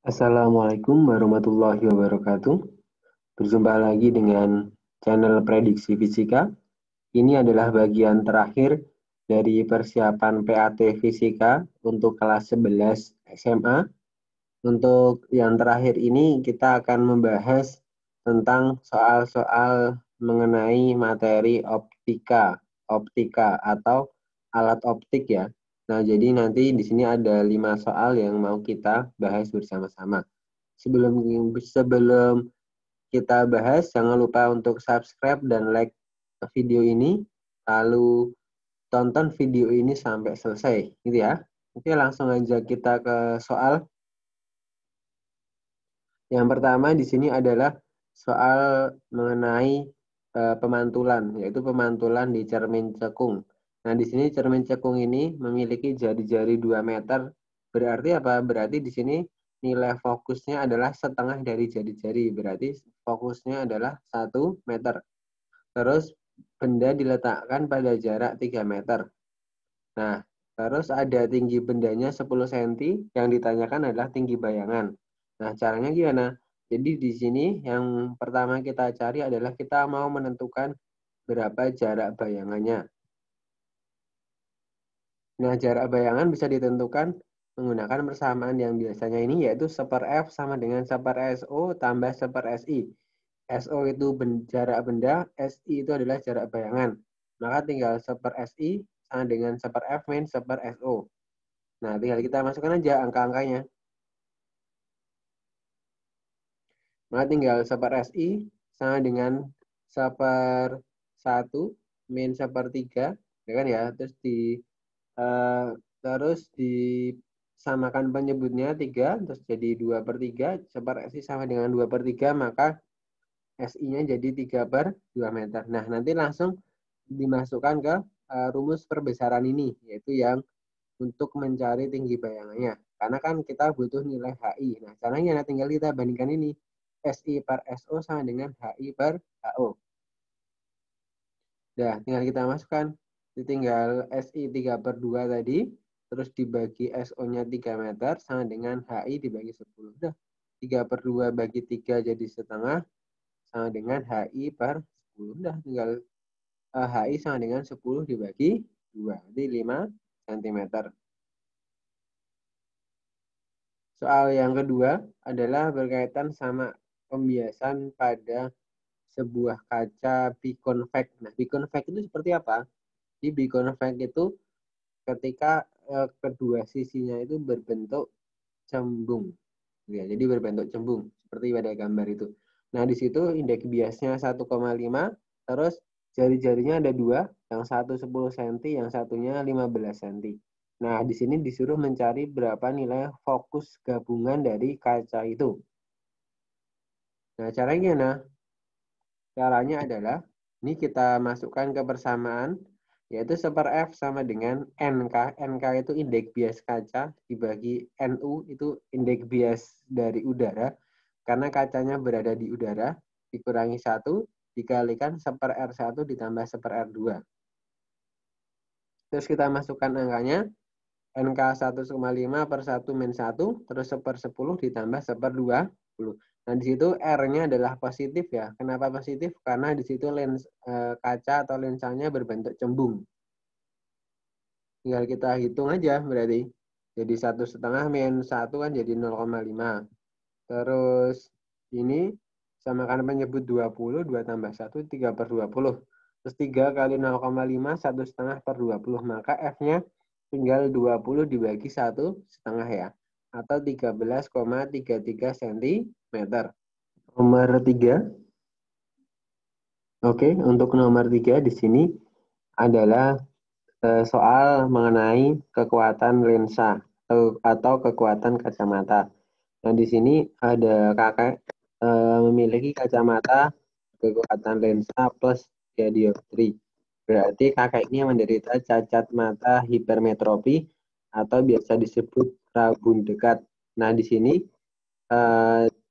Assalamualaikum warahmatullahi wabarakatuh. Berjumpa lagi dengan channel Prediksi Fisika. Ini adalah bagian terakhir dari persiapan PAT Fisika untuk kelas 11 SMA. Untuk yang terakhir ini kita akan membahas tentang soal-soal mengenai materi optika atau alat optik ya. Nah, jadi nanti di sini ada 5 soal yang mau kita bahas bersama-sama. Sebelum kita bahas, jangan lupa untuk subscribe dan like video ini, lalu tonton video ini sampai selesai, gitu ya. Oke, langsung aja kita ke soal. Yang pertama di sini adalah soal mengenai pemantulan, yaitu pemantulan di cermin cekung. Nah, di sini cermin cekung ini memiliki jari-jari 2 meter. Berarti apa? Berarti di sini nilai fokusnya adalah setengah dari jari-jari. Berarti fokusnya adalah 1 meter. Terus benda diletakkan pada jarak 3 meter. Nah, terus ada tinggi bendanya 10 cm, yang ditanyakan adalah tinggi bayangan. Nah, caranya gimana? Jadi di sini yang pertama kita cari adalah kita mau menentukan berapa jarak bayangannya. Nah, jarak bayangan bisa ditentukan menggunakan persamaan yang biasanya ini, yaitu 1/F sama dengan 1/SO tambah 1/SI. SO itu jarak benda, SI itu adalah jarak bayangan. Maka tinggal 1/SI sama dengan 1/F min 1/SO. Nah, tinggal kita masukkan aja angka-angkanya. Maka tinggal 1/SI sama dengan 1/1 min 1/3, ya kan ya. Terus disamakan penyebutnya 3, terus jadi 2/3. 1/SI sama dengan 2/3, maka SI-nya jadi 3/2 meter. Nah, nanti langsung dimasukkan ke rumus perbesaran ini, yaitu yang untuk mencari tinggi bayangannya. Karena kan kita butuh nilai HI. Nah, caranya tinggal kita bandingkan ini. SI per SO sama dengan HI per HO. Nah, tinggal kita masukkan. Tinggal SI 3/2 tadi, terus dibagi SO-nya 3 meter, sama dengan HI dibagi 10. Udah, 3/2 bagi 3 jadi setengah, sama dengan HI per 10. Udah, tinggal HI sama dengan 10 dibagi 2. Jadi 5 cm. Soal yang kedua adalah berkaitan sama pembiasan pada sebuah kaca biconvex. Nah, biconvex itu seperti apa? Di biconvex itu ketika kedua sisinya itu berbentuk cembung. Ya, jadi berbentuk cembung seperti pada gambar itu. Nah, di situ indeks biasnya 1,5, terus jari-jarinya ada 2, yang satu 10 cm, yang satunya 15 cm. Nah, di sini disuruh mencari berapa nilai fokus gabungan dari kaca itu. Nah, caranya gimana? Caranya adalah, ini kita masukkan ke persamaan, yaitu 1/F sama dengan NK. NK itu indeks bias kaca, dibagi NU itu indeks bias dari udara. Karena kacanya berada di udara, dikurangi 1, dikalikan 1/R1 ditambah 1/R2. Terus kita masukkan angkanya, NK 1,5 per 1 min 1, terus 1/10 ditambah 1/20. Nah, di situ R-nya adalah positif ya. Kenapa positif? Karena di situ kaca atau lensanya berbentuk cembung. Tinggal kita hitung aja berarti. Jadi 1,5 min 1 kan jadi 0,5. Terus ini samakan penyebut 20, 2 tambah 1, 3/20. Terus 3 kali 0,5, 1,5/20. Maka F-nya tinggal 20 dibagi 1,5 ya. Atau 13,33 cm. Nomor 3. Oke, untuk nomor 3 di sini adalah soal mengenai kekuatan lensa atau kekuatan kacamata. Nah, di sini ada kakak memiliki kacamata kekuatan lensa plus dioptri. Berarti kakak ini menderita cacat mata hipermetropi atau biasa disebut rabun dekat. Nah, di sini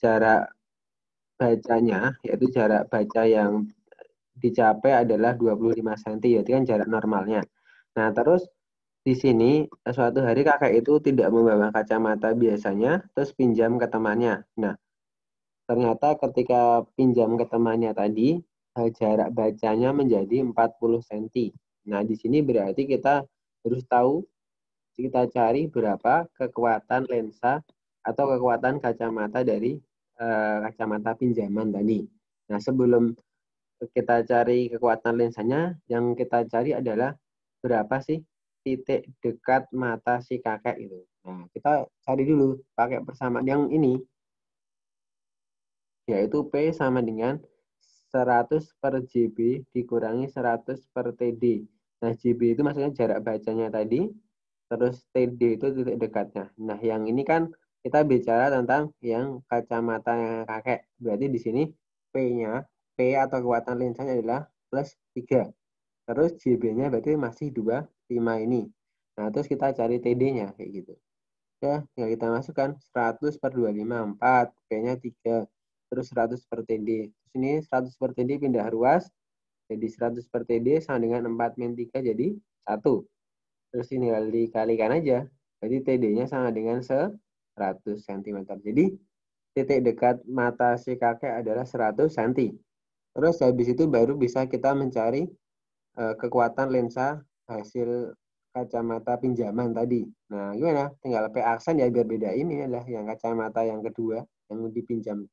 jarak bacanya, yaitu jarak baca yang dicapai adalah 25 cm, yaitu kan jarak normalnya. Nah, terus Di sini suatu hari kakek itu tidak membawa kacamata biasanya, terus pinjam ke temannya. Nah, ternyata ketika pinjam ke temannya tadi, jarak bacanya menjadi 40 cm. Nah, di sini berarti kita harus tahu, kita cari berapa kekuatan lensa atau kekuatan kacamata dari kacamata pinjaman tadi. Nah, sebelum kita cari kekuatan lensanya, yang kita cari adalah berapa sih titik dekat mata si kakek itu. Nah, kita cari dulu pakai persamaan yang ini, yaitu P sama dengan 100 per JB dikurangi 100 per TD. Nah, JB itu maksudnya jarak bacanya tadi, terus TD itu titik dekatnya. Nah, yang ini kan kita bicara tentang yang kacamata kakek. Berarti di sini P-nya, P atau kekuatan lensanya adalah plus 3. Terus JB-nya berarti masih 25 ini. Nah, terus kita cari TD-nya kayak gitu. Ya, tinggal kita masukkan 100 per 25, 4. P-nya 3. Terus 100 per TD. Terus ini 100 per TD pindah ruas. Jadi 100 per TD sama dengan 4 min 3 jadi 1. Terus ini dikalikan aja. Jadi TD-nya sama dengan 100 cm. Jadi titik dekat mata si kakek adalah 100 cm. Terus habis itu baru bisa kita mencari kekuatan lensa hasil kacamata pinjaman tadi. Nah, gimana? Tinggal P aksen ya biar beda ini adalah yang kacamata yang kedua yang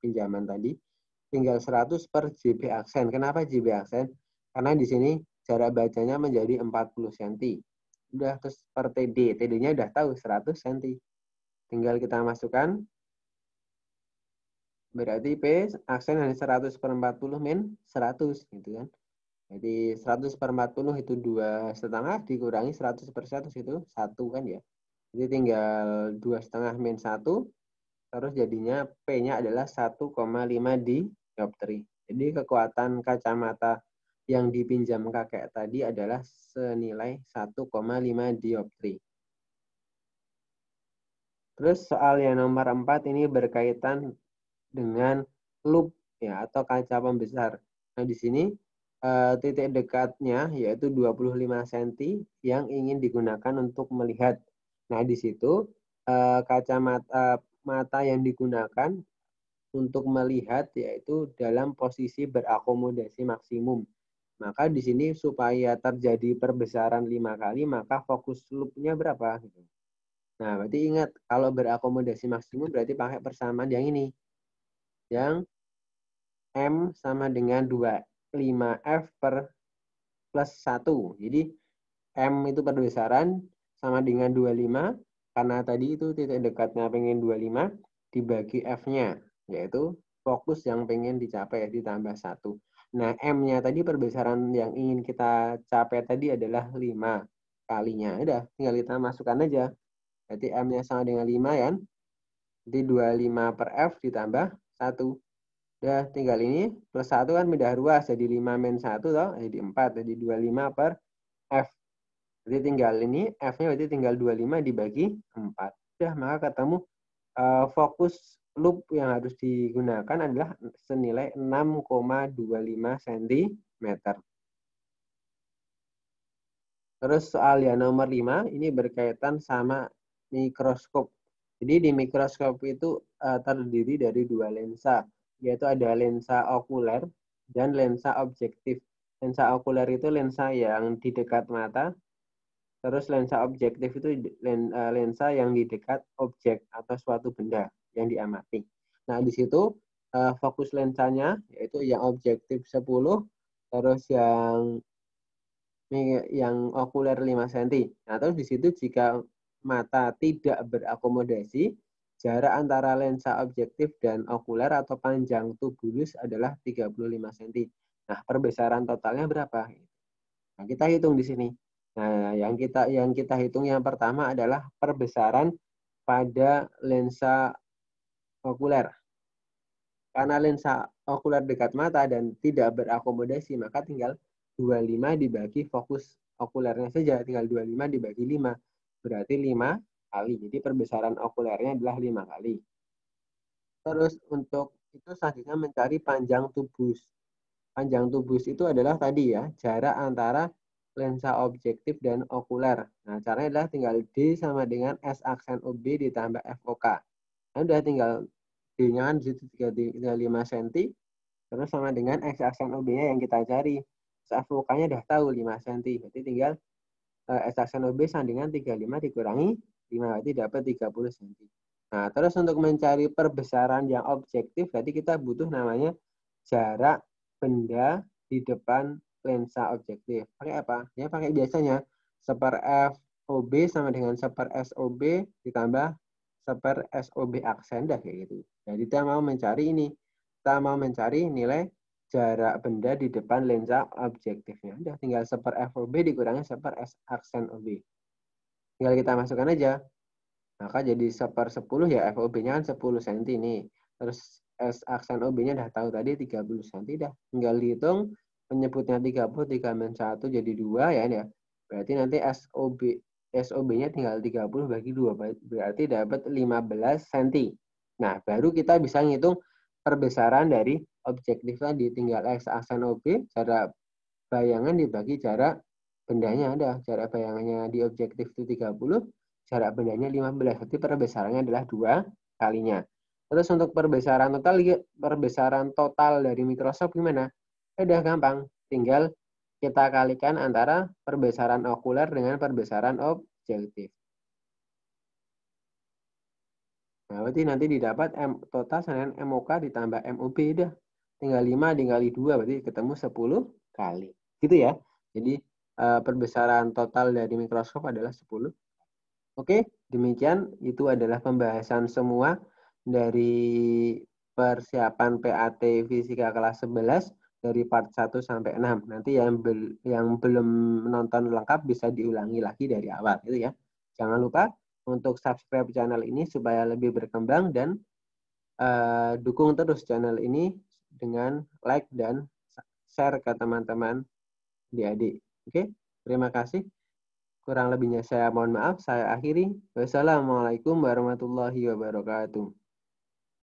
pinjaman tadi. Tinggal 100 per JB aksen. Kenapa JB aksen? Karena di sini jarak bacanya menjadi 40 cm. Udah terus per TD. TD-nya udah tahu 100 cm. Tinggal kita masukkan. Berarti P aksen hanya 100 per 40 min 100 gitu kan. Jadi 100 per 40 itu 2,5 dikurangi 100 per 100 itu 1 kan ya. Jadi tinggal 2,5 min 1, terus jadinya P-nya adalah 1,5 dioptri. Jadi kekuatan kacamata yang dipinjam kakek tadi adalah senilai 1,5 dioptri. Terus soal yang nomor 4 ini berkaitan dengan loop ya atau kaca pembesar. Nah, di sini titik dekatnya yaitu 25 cm yang ingin digunakan untuk melihat. Nah, di situ kacamata mata yang digunakan untuk melihat yaitu dalam posisi berakomodasi maksimum. Maka di sini supaya terjadi perbesaran 5 kali, maka fokus loop-nya berapa? Nah, berarti ingat kalau berakomodasi maksimum berarti pakai persamaan yang ini. Yang M sama dengan 25F per plus 1. Jadi M itu perbesaran sama dengan 25. Karena tadi itu titik dekatnya pengen 25 dibagi F-nya. Yaitu fokus yang pengen dicapai ditambah 1. Nah, M-nya tadi perbesaran yang ingin kita capai tadi adalah 5 kalinya. Udah, tinggal kita masukkan aja. Berarti M-nya sama dengan 5 ya. Jadi 25 per F ditambah 1. Udah tinggal ini plus 1 kan pindah ruas jadi 5 min 1 toh, jadi 4. Jadi 25 per F. Jadi tinggal ini F-nya berarti tinggal 25 dibagi 4. Udah maka ketemu fokus loop yang harus digunakan adalah senilai 6,25 cm. Terus soal yang nomor 5 ini berkaitan sama mikroskop. Jadi di mikroskop itu terdiri dari dua lensa, yaitu ada lensa okuler dan lensa objektif. Lensa okuler itu lensa yang di dekat mata, terus lensa objektif itu lensa yang di dekat objek atau suatu benda yang diamati. Nah, di situ fokus lensanya yaitu yang objektif 10, terus yang okuler 5 cm. Nah, terus di situ jika mata tidak berakomodasi, jarak antara lensa objektif dan okuler atau panjang tubulus adalah 35 cm. Nah, perbesaran totalnya berapa? Nah, kita hitung di sini. Nah, yang kita hitung yang pertama adalah perbesaran pada lensa okuler. Karena lensa okuler dekat mata dan tidak berakomodasi, maka tinggal 25 dibagi fokus okulernya saja. Tinggal 25 dibagi 5. Berarti 5 kali. Jadi perbesaran okulernya adalah 5 kali. Terus untuk itu selanjutnya mencari panjang tubus. Panjang tubus itu adalah tadi ya, jarak antara lensa objektif dan okuler. Nah, caranya adalah tinggal D sama dengan S aksen OB ditambah FOK. Nah, udah tinggal D-nya kan di situ tinggal 5 cm, terus sama dengan X aksen OB-nya yang kita cari. FOK-nya udah tahu 5 cm, berarti tinggal S aksen OB sama dengan 35 dikurangi 5, berarti dapat 30 cm. Nah, terus untuk mencari perbesaran yang objektif, berarti kita butuh namanya jarak benda di depan lensa objektif. Pakai apa? Ya pakai biasanya seper FOB sama dengan seper SOB ditambah seper SOB aksen, dah kayak gitu. Jadi kita mau mencari ini. Kita mau mencari nilai jarak benda di depan lensa objektifnya. Udah tinggal seper FOB dikurangi seper S aksen OB. Tinggal kita masukkan aja. Maka jadi seper 10 ya FOB-nya kan 10 cm nih. Terus S aksen OB-nya udah tahu tadi 30 cm dah. Tinggal dihitung penyebutnya 30 dikalikan 1 jadi 2 ya. Berarti nanti SOB-nya tinggal 30 bagi 2 berarti dapat 15 cm. Nah, baru kita bisa ngitung perbesaran dari objektif tadi. Tinggal X aksen OB, jarak bayangan dibagi jarak bendanya ada. Jarak bayangannya di objektif itu 30, jarak bendanya 15. Berarti perbesarannya adalah 2 kalinya. Terus untuk perbesaran total dari Microsoft gimana? Udah gampang. Tinggal kita kalikan antara perbesaran okuler dengan perbesaran objektif. Nah, berarti nanti didapat total dengan MOK ditambah MOB dah. Tinggal 5 dikali 2 berarti ketemu 10 kali. Gitu ya. Jadi perbesaran total dari Microsoft adalah 10. Oke, demikian itu adalah pembahasan semua dari persiapan PAT Fisika kelas 11 dari part 1 sampai 6. Nanti yang belum menonton lengkap bisa diulangi lagi dari awal gitu ya. Jangan lupa untuk subscribe channel ini supaya lebih berkembang dan dukung terus channel ini dengan like dan share ke teman-teman adik-adik. Oke, terima kasih. Kurang lebihnya saya mohon maaf. Saya akhiri. Wassalamualaikum warahmatullahi wabarakatuh.